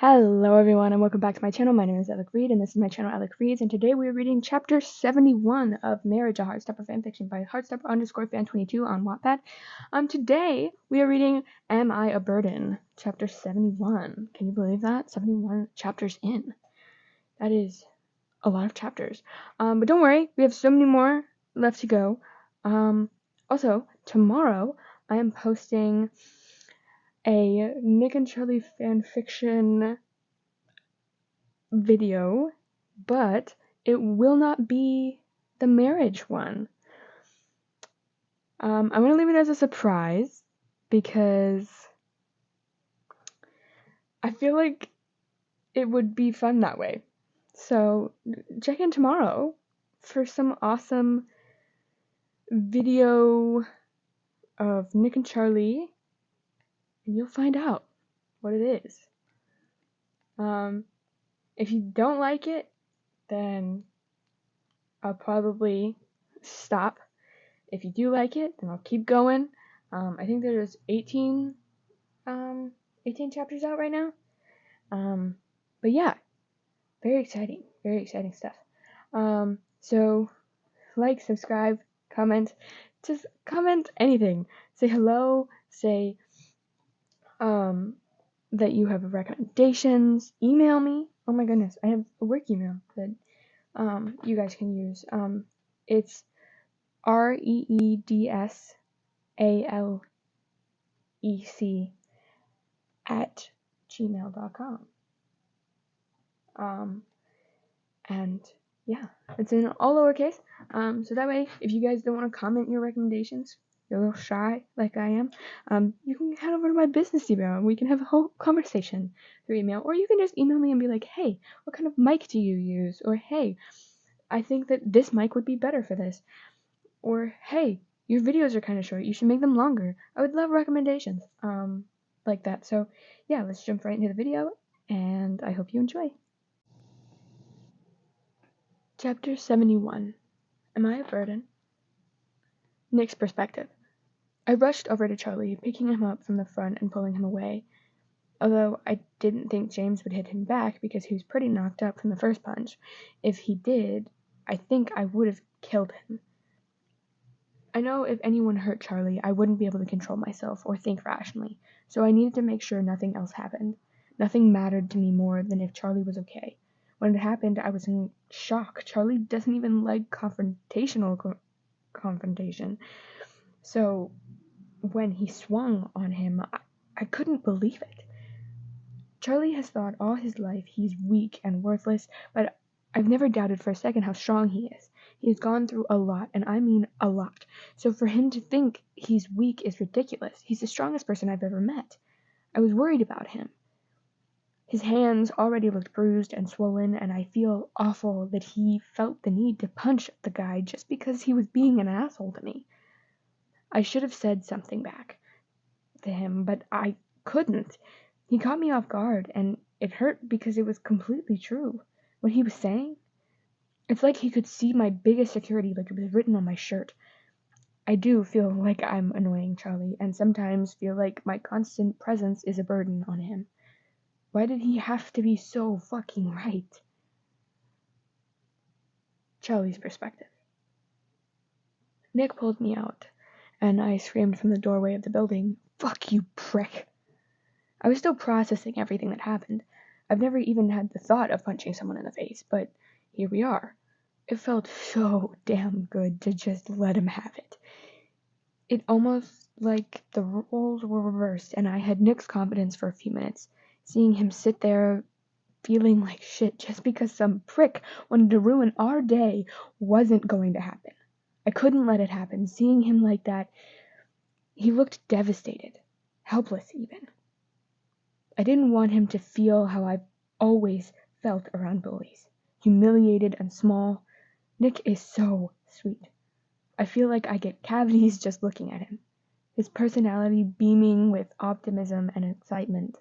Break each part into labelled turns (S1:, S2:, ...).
S1: Hello everyone and welcome back to my channel. My name is Alec Reed and this is my channel Alec Reads, and today we are reading chapter 71 of Marriage, a Heartstopper fanfiction by heartstopper_fan22 on Wattpad. Today we are reading Am I a Burden? Chapter 71. Can you believe that? 71 chapters in. That is a lot of chapters. But don't worry, we have so many more left to go. Also, tomorrow I am posting a Nick and Charlie fanfiction video, but it will not be the marriage one. I'm gonna leave it as a surprise because I feel like it would be fun that way. So check in tomorrow for some awesome video of Nick and Charlie, and you'll find out what it is. If you don't like it, then I'll probably stop. If you do like it, then I'll keep going. I think there's 18 chapters out right now. But yeah, very exciting stuff. So like, subscribe, comment, just comment anything. Say hello, say that you have recommendations, email me. Oh my goodness, I have a work email that you guys can use. It's reedsalec@gmail.com. And yeah, it's in all lowercase. So that way, if you guys don't want to comment your recommendations, you're a little shy like I am, you can head over to my business email and we can have a whole conversation through email. Or you can just email me and be like, hey, what kind of mic do you use? Or hey, I think that this mic would be better for this. Or hey, your videos are kind of short, you should make them longer. I would love recommendations like that. So yeah, let's jump right into the video, and I hope you enjoy. Chapter 71. Am I a burden? Nick's perspective. I rushed over to Charlie, picking him up from the front and pulling him away. Although I didn't think James would hit him back because he was pretty knocked up from the first punch. If he did, I think I would have killed him. I know if anyone hurt Charlie, I wouldn't be able to control myself or think rationally, so I needed to make sure nothing else happened. Nothing mattered to me more than if Charlie was okay. When it happened, I was in shock. Charlie doesn't even like confrontation. So when he swung on him, I couldn't believe it. Charlie has thought all his life he's weak and worthless, but I've never doubted for a second how strong he is. He has gone through a lot, and I mean a lot. So for him to think he's weak is ridiculous. He's the strongest person I've ever met. I was worried about him. His hands already looked bruised and swollen, and I feel awful that he felt the need to punch the guy just because he was being an asshole to me. I should have said something back to him, but I couldn't. He caught me off guard, and it hurt because it was completely true. What he was saying, it's like he could see my biggest security, like it was written on my shirt. I do feel like I'm annoying Charlie, and sometimes feel like my constant presence is a burden on him. Why did he have to be so fucking right? Charlie's perspective. Nick pulled me out, and I screamed from the doorway of the building, "Fuck you, prick!" I was still processing everything that happened. I've never even had the thought of punching someone in the face, but here we are. It felt so damn good to just let him have it. It almost like the roles were reversed, and I had Nick's confidence for a few minutes, seeing him sit there feeling like shit just because some prick wanted to ruin our day wasn't going to happen. I couldn't let it happen. Seeing him like that, he looked devastated, helpless even. I didn't want him to feel how I've always felt around bullies, humiliated and small. Nick is so sweet. I feel like I get cavities just looking at him, his personality beaming with optimism and excitement.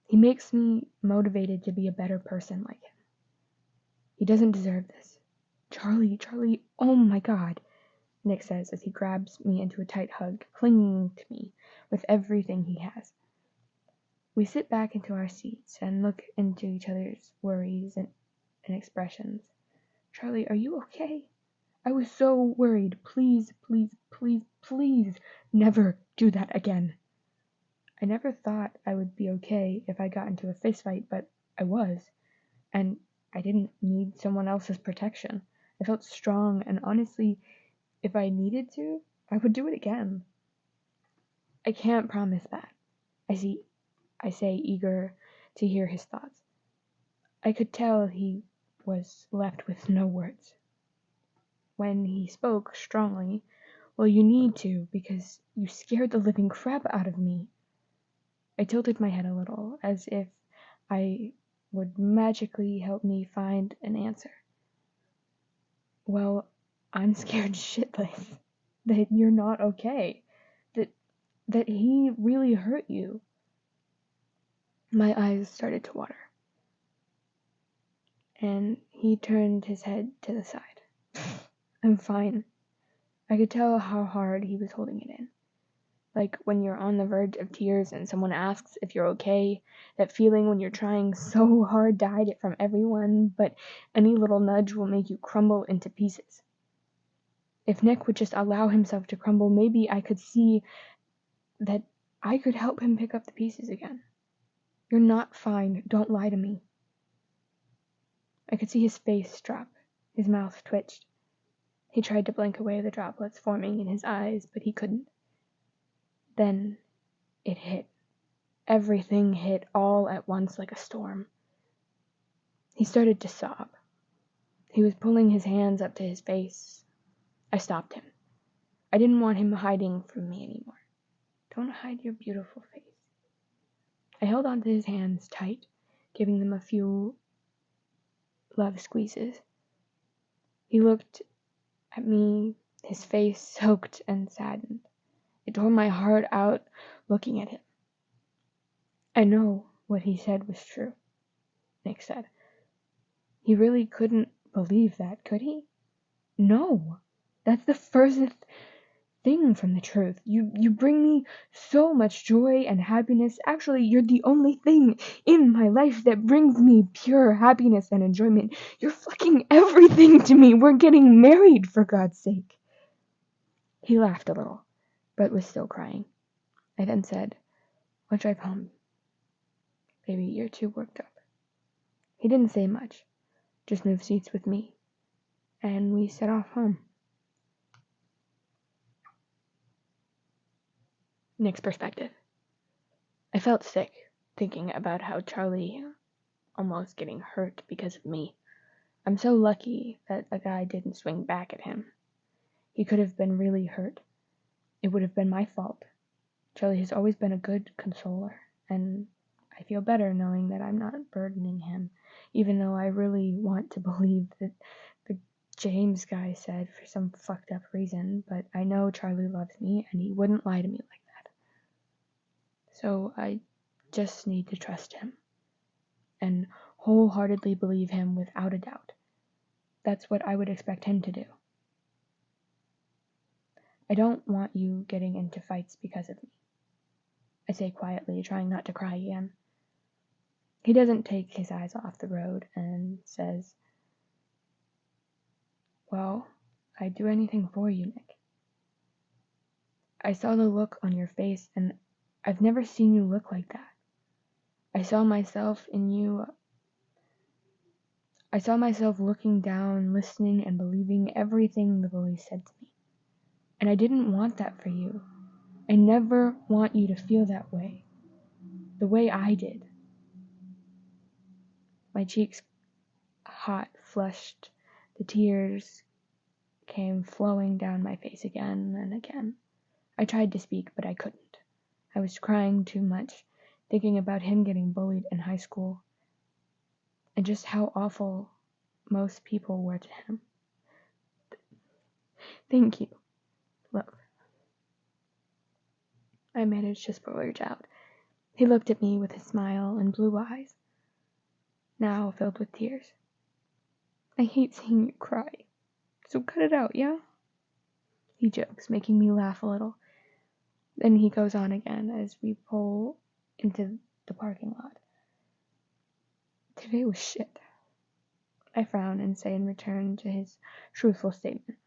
S1: He makes me motivated to be a better person like him. He doesn't deserve this. Charlie, oh my God, Nick says as he grabs me into a tight hug, clinging to me with everything he has. We sit back into our seats and look into each other's worries and expressions. Charlie, are you okay? I was so worried. Please, please, please, please, never do that again. I never thought I would be okay if I got into a fistfight, but I was. And I didn't need someone else's protection. I felt strong, and honestly, if I needed to, I would do it again. I can't promise that. I say, eager to hear his thoughts. I could tell he was left with no words. When he spoke strongly, well, you need to, because you scared the living crap out of me. I tilted my head a little, as if I would magically help me find an answer. Well, I'm scared shitless that you're not okay, that he really hurt you. My eyes started to water, and he turned his head to the side. I'm fine. I could tell how hard he was holding it in. Like when you're on the verge of tears and someone asks if you're okay, that feeling when you're trying so hard to hide it from everyone, but any little nudge will make you crumble into pieces. If Nick would just allow himself to crumble, maybe I could see that I could help him pick up the pieces again. You're not fine. Don't lie to me. I could see his face drop. His mouth twitched. He tried to blink away the droplets forming in his eyes, but he couldn't. Then it hit. Everything hit all at once like a storm. He started to sob. He was pulling his hands up to his face. I stopped him. I didn't want him hiding from me anymore. Don't hide your beautiful face. I held onto his hands tight, giving them a few love squeezes. He looked at me, his face soaked and saddened. It tore my heart out looking at him. I know what he said was true, Nick said. He really couldn't believe that, could he? No, that's the furthest thing from the truth. You bring me so much joy and happiness. Actually, you're the only thing in my life that brings me pure happiness and enjoyment. You're fucking everything to me. We're getting married, for God's sake. He laughed a little, but was still crying. I then said, I'll drive home. Baby, you're too worked up. He didn't say much, just moved seats with me, and we set off home. Nick's perspective. I felt sick thinking about how Charlie almost getting hurt because of me. I'm so lucky that a guy didn't swing back at him. He could have been really hurt. It would have been my fault. Charlie has always been a good consoler, and I feel better knowing that I'm not burdening him, even though I really want to believe that the James guy said for some fucked up reason, but I know Charlie loves me and he wouldn't lie to me like that. So I just need to trust him and wholeheartedly believe him without a doubt. That's what I would expect him to do. I don't want you getting into fights because of me, I say quietly, trying not to cry again. He doesn't take his eyes off the road and says, Well, I'd do anything for you, Nick. I saw the look on your face, and I've never seen you look like that. I saw myself in you. I saw myself looking down, listening, and believing everything the bully said to me. And I didn't want that for you. I never want you to feel that way. The way I did. My cheeks hot, flushed. The tears came flowing down my face again and again. I tried to speak, but I couldn't. I was crying too much, thinking about him getting bullied in high school, and just how awful most people were to him. Thank you, love. I managed to splurge out. He looked at me with his smile and blue eyes, now filled with tears. I hate seeing you cry, so cut it out, yeah? He jokes, making me laugh a little. Then he goes on again as we pull into the parking lot. Today was shit. I frown and say in return to his truthful statement.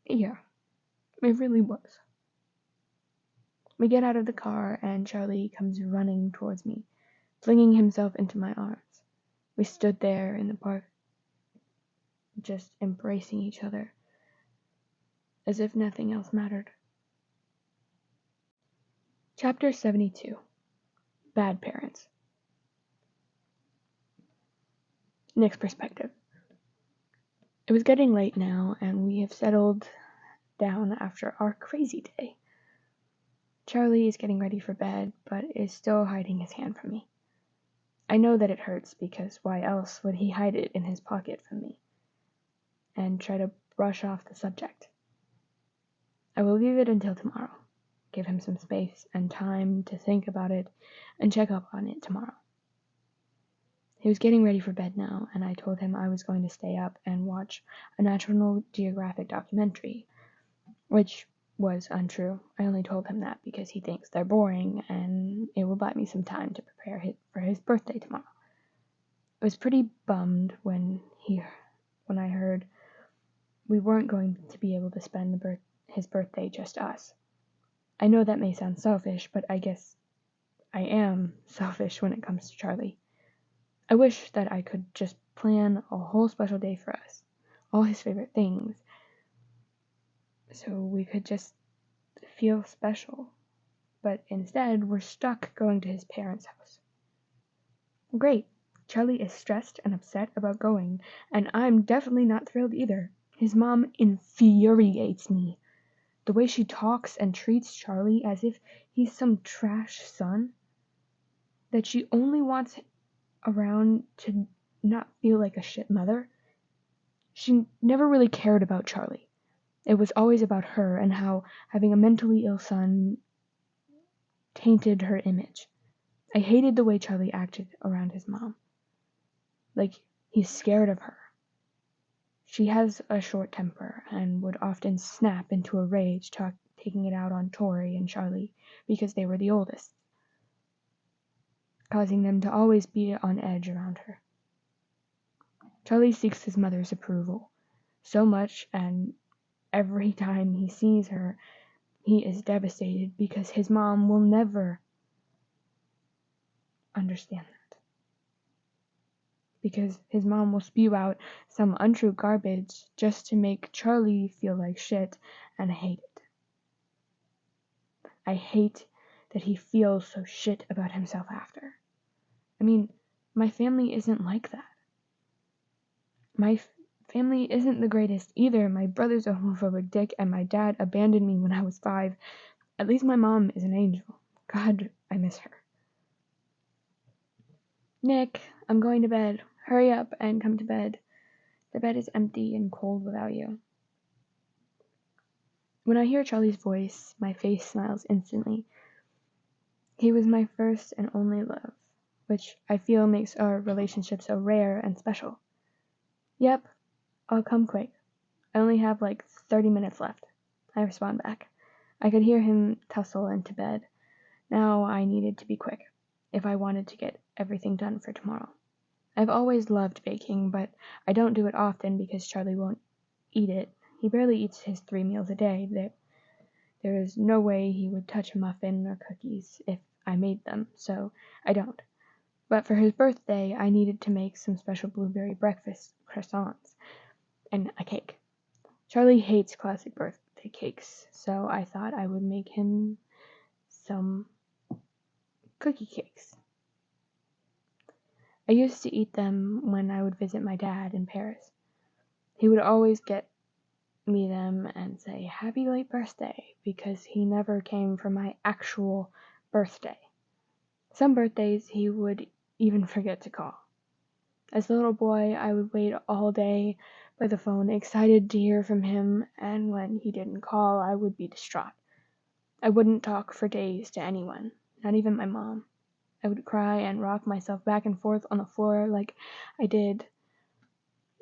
S1: Yeah, it really was. We get out of the car and Charlie comes running towards me, flinging himself into my arms. We stood there in the park, just embracing each other, as if nothing else mattered. Chapter 72. Bad Parents. Nick's perspective. It was getting late now, and we have settled down after our crazy day. Charlie is getting ready for bed, but is still hiding his hand from me. I know that it hurts because why else would he hide it in his pocket from me and try to brush off the subject? I will leave it until tomorrow, give him some space and time to think about it and check up on it tomorrow. He was getting ready for bed now, and I told him I was going to stay up and watch a National Geographic documentary, which was untrue. I only told him that because he thinks they're boring, and it will buy me some time to prepare for his birthday tomorrow. I was pretty bummed when I heard we weren't going to be able to spend his birthday just us. I know that may sound selfish, but I guess I am selfish when it comes to Charlie. I wish that I could just plan a whole special day for us, all his favorite things, so we could just feel special. But instead, we're stuck going to his parents' house. Great. Charlie is stressed and upset about going, and I'm definitely not thrilled either. His mom infuriates me. The way she talks and treats Charlie as if he's some trash son, that she only wants around to not feel like a shit mother. She never really cared about Charlie. It was always about her and how having a mentally ill son tainted her image. I hated the way Charlie acted around his mom. Like he's scared of her. She has a short temper and would often snap into a rage, taking it out on Tori and Charlie because they were the oldest, causing them to always be on edge around her. Charlie seeks his mother's approval so much, and every time he sees her, he is devastated because his mom will never understand that. Because his mom will spew out some untrue garbage just to make Charlie feel like shit, and I hate it. I hate that he feels so shit about himself after. I mean, my family isn't like that. My family isn't the greatest either. My brother's a homophobic dick, and my dad abandoned me when I was 5. At least my mom is an angel. God, I miss her. Nick, I'm going to bed. Hurry up and come to bed. The bed is empty and cold without you. When I hear Charlie's voice, my face smiles instantly. He was my first and only love, which I feel makes our relationship so rare and special. Yep, I'll come quick. I only have like 30 minutes left. I respond back. I could hear him tussle into bed. Now I needed to be quick, if I wanted to get everything done for tomorrow. I've always loved baking, but I don't do it often because Charlie won't eat it. He barely eats his 3 meals a day. There is no way he would touch a muffin or cookies if I made them, so I don't. But for his birthday, I needed to make some special blueberry breakfast croissants and a cake. Charlie hates classic birthday cakes, so I thought I would make him some cookie cakes. I used to eat them when I would visit my dad in Paris. He would always get me them and say, "Happy late birthday," because he never came for my actual birthday. Some birthdays he would even forget to call. As a little boy, I would wait all day by the phone, excited to hear from him, and when he didn't call, I would be distraught. I wouldn't talk for days to anyone, not even my mom. I would cry and rock myself back and forth on the floor like I did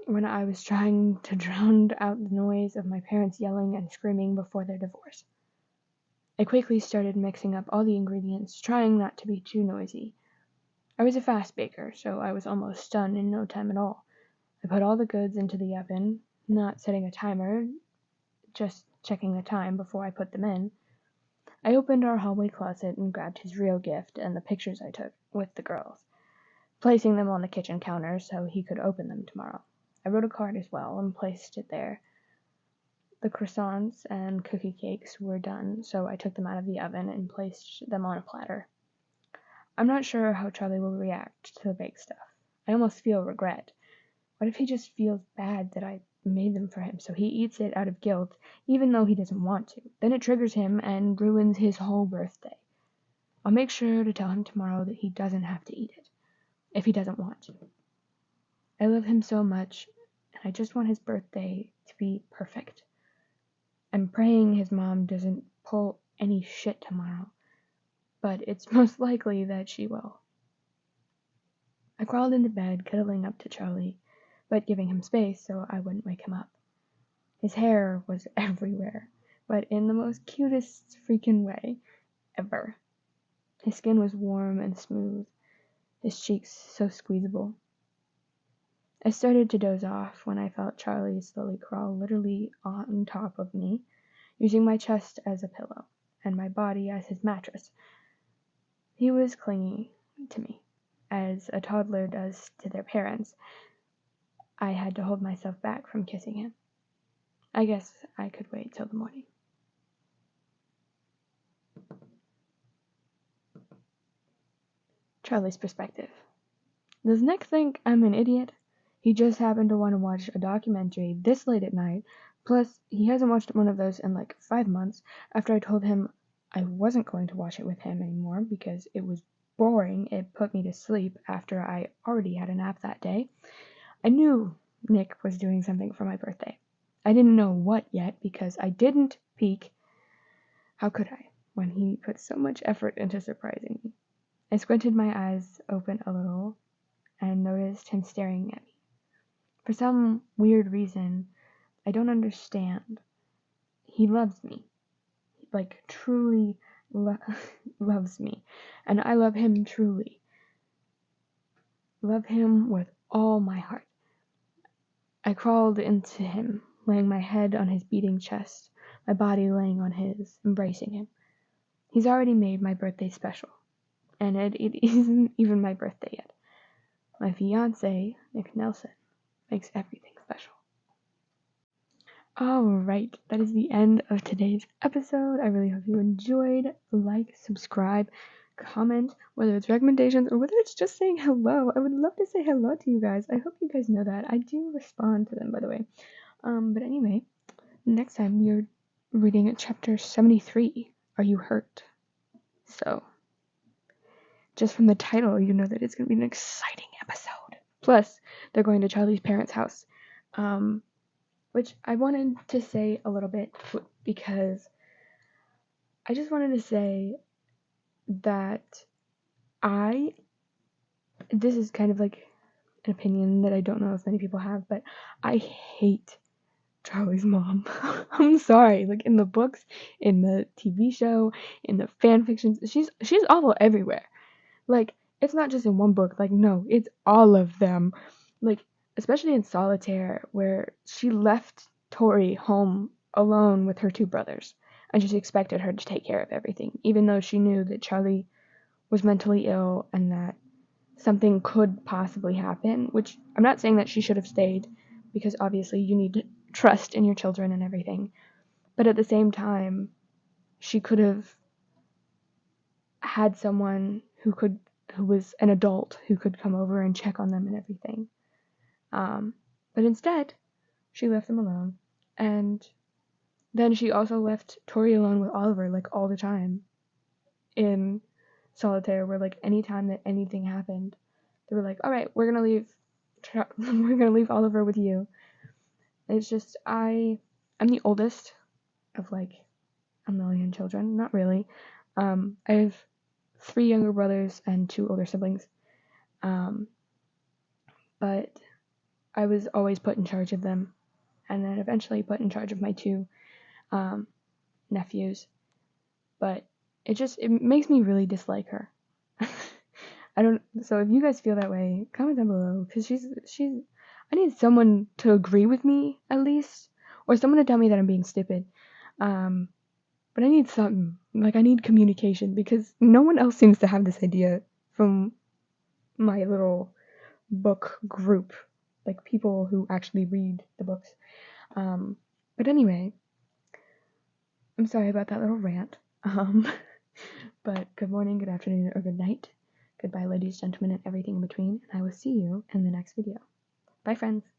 S1: when I was trying to drown out the noise of my parents yelling and screaming before their divorce. I quickly started mixing up all the ingredients, trying not to be too noisy. I was a fast baker, so I was almost done in no time at all. I put all the goods into the oven, not setting a timer, just checking the time before I put them in. I opened our hallway closet and grabbed his real gift and the pictures I took with the girls, placing them on the kitchen counter so he could open them tomorrow. I wrote a card as well and placed it there. The croissants and cookie cakes were done, so I took them out of the oven and placed them on a platter. I'm not sure how Charlie will react to the baked stuff. I almost feel regret. What if he just feels bad that I made them for him, so he eats it out of guilt, even though he doesn't want to? Then it triggers him and ruins his whole birthday. I'll make sure to tell him tomorrow that he doesn't have to eat it, if he doesn't want to. I love him so much, and I just want his birthday to be perfect. I'm praying his mom doesn't pull any shit tomorrow, but it's most likely that she will. I crawled into bed, cuddling up to Charlie, but giving him space so I wouldn't wake him up. His hair was everywhere, but in the most cutest freaking way ever. His skin was warm and smooth, his cheeks so squeezable. I started to doze off when I felt Charlie slowly crawl literally on top of me, using my chest as a pillow and my body as his mattress. He was clingy to me, as a toddler does to their parents. I had to hold myself back from kissing him. I guess I could wait till the morning. Charlie's perspective. Does Nick think I'm an idiot? He just happened to want to watch a documentary this late at night. Plus, he hasn't watched one of those in like 5 months after I told him I wasn't going to watch it with him anymore because it was boring. It put me to sleep after I already had a nap that day. I knew Nick was doing something for my birthday. I didn't know what yet because I didn't peek. How could I, when he put so much effort into surprising me? I squinted my eyes open a little and noticed him staring at me. For some weird reason, I don't understand. He loves me. Like, truly loves me. And I love him truly. Love him with all my heart. I crawled into him, laying my head on his beating chest, my body laying on his, embracing him. He's already made my birthday special. And it isn't even my birthday yet. My fiancé, Nick Nelson, makes everything special. Alright, that is the end of today's episode. I really hope you enjoyed. Like, subscribe, comment, whether it's recommendations or whether it's just saying hello. I would love to say hello to you guys. I hope you guys know that. I do respond to them, by the way. But anyway, next time we are reading chapter 73, Are You Hurt? So, just from the title, you know that it's going to be an exciting episode. Plus, they're going to Charlie's parents' house, which I wanted to say a little bit because I just wanted to say that this is kind of like an opinion that I don't know if many people have, but I hate Charlie's mom. I'm sorry, like in the books, in the TV show, in the fan fictions, she's awful everywhere. Like, it's not just in one book, like, no, it's all of them. Like, especially in Solitaire, where she left Tori home alone with her 2 brothers, and just expected her to take care of everything, even though she knew that Charlie was mentally ill and that something could possibly happen, which I'm not saying that she should have stayed, because obviously you need trust in your children and everything, but at the same time, she could have had someone who was an adult who could come over and check on them and everything. But instead, she left them alone. And then she also left Tori alone with Oliver, like, all the time in Solitaire, where, like, anytime that anything happened, they were like, all right, we're gonna leave Oliver with you. And it's just, I'm the oldest of, like, a million children. Not really. I have 3 younger brothers and 2 older siblings. But I was always put in charge of them, and then eventually put in charge of my 2 nephews. but it makes me really dislike her. So if you guys feel that way, comment down below, because I need someone to agree with me, at least, or someone to tell me that I'm being stupid. But I need something, like, I need communication, because no one else seems to have this idea from my little book group, like, people who actually read the books. But anyway, I'm sorry about that little rant. But good morning, good afternoon, or good night. Goodbye, ladies, gentlemen, and everything in between, and I will see you in the next video. Bye, friends.